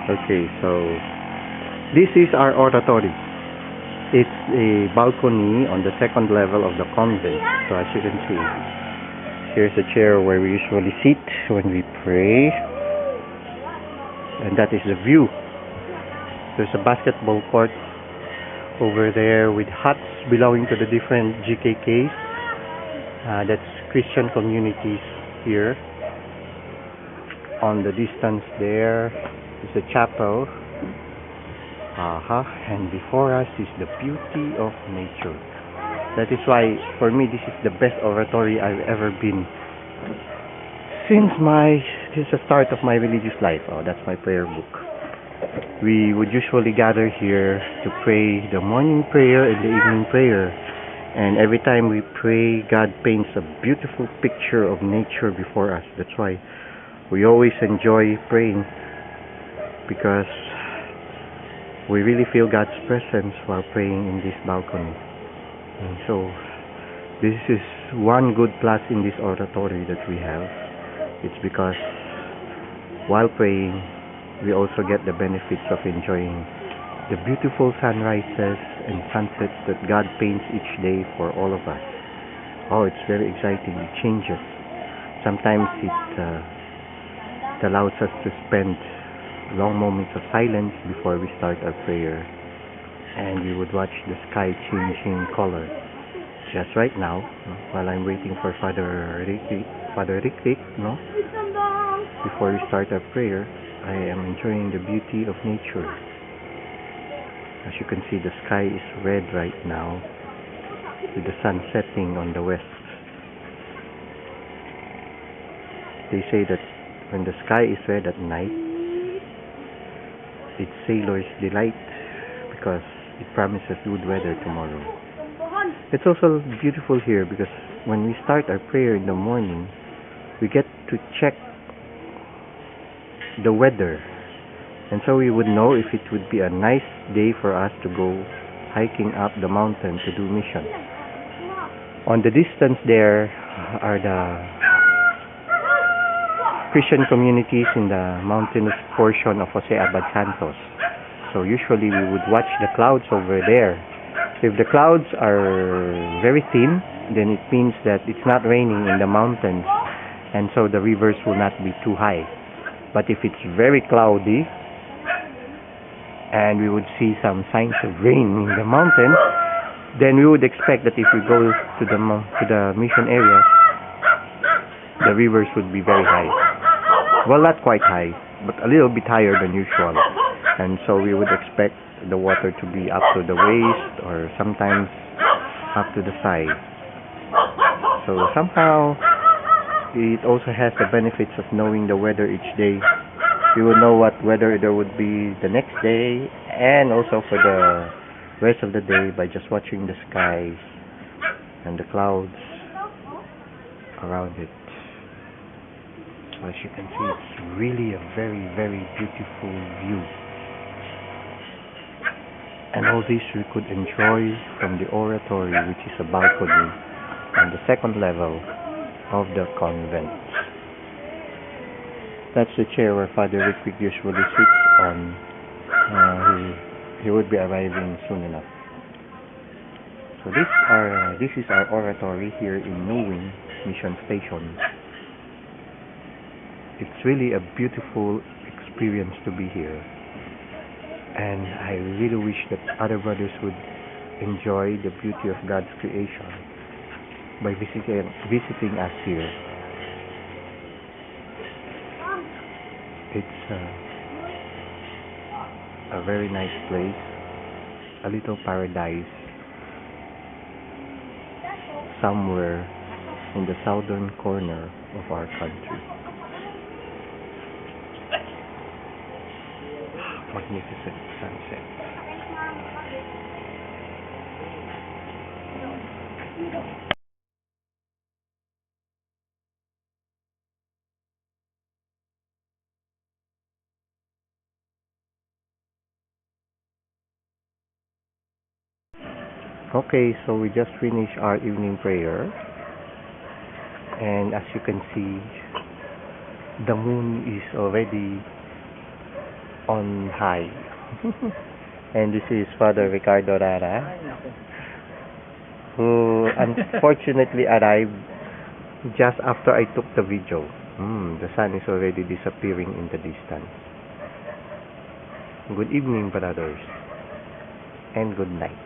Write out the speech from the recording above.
Okay, so this is our oratory. It's a balcony on the second level of the convent. So as you can see, here's a chair where we usually sit when we pray. And that is the view. There's a basketball court over there with huts belonging to the different GKKs. That's Christian communities here. On the distance there is a chapel. And before us is the beauty of nature. That is why, for me, this is the best oratory I've ever been since the start of my religious life. Oh, that's my prayer book. We would usually gather here to pray the morning prayer and the evening prayer. And every time we pray, God paints a beautiful picture of nature before us. That's why we always enjoy praying, because we really feel God's presence while praying in this balcony. And so, this is one good plus in this oratory that we have. It's because while praying, we also get the benefits of enjoying the beautiful sunrises and sunsets that God paints each day for all of us. Oh, it's very exciting. It changes. Sometimes it allows us to spend long moments of silence before we start our prayer, and we would watch the sky changing color. Just right now, while I'm waiting for Father Rick, before we start our prayer, I am enjoying the beauty of nature. As you can see, the sky is red right now, with the sun setting on the west. They say that when the sky is red at night, it's sailor's delight, because it promises good weather tomorrow. It's also beautiful here because when we start our prayer in the morning, we get to check the weather, and so we would know if it would be a nice day for us to go hiking up the mountain to do mission. On the distance there are the Christian communities in the mountainous portion of Jose Abad Santos. So usually we would watch the clouds over there. If the clouds are very thin, then it means that it's not raining in the mountains, and so the rivers will not be too high. But if it's very cloudy and we would see some signs of rain in the mountains, then we would expect that if we go to the mission area, the rivers would be very high. Well, not quite high, but a little bit higher than usual. And so we would expect the water to be up to the waist, or sometimes up to the side. So somehow it also has the benefits of knowing the weather each day. You will know what weather there would be the next day, and also for the rest of the day, by just watching the skies and the clouds around it. So as you can see, it's really a very, very beautiful view. And all this we could enjoy from the oratory, which is a balcony on the second level of the convent. That's the chair where Father Rick usually sits on. He would be arriving soon enough. So this is our oratory here in Newing Mission Station. It's really a beautiful experience to be here, and I really wish that other brothers would enjoy the beauty of God's creation by visiting us here. It's a very nice place, a little paradise somewhere in the southern corner of our country. Magnificent sunset. Okay, so we just finished our evening prayer, and as you can see, the moon is already on high. And this is Father Ricardo Rara, Ay, naku. who unfortunately arrived just after I took the video. The sun is already disappearing in the distance. Good evening, brothers, and good night.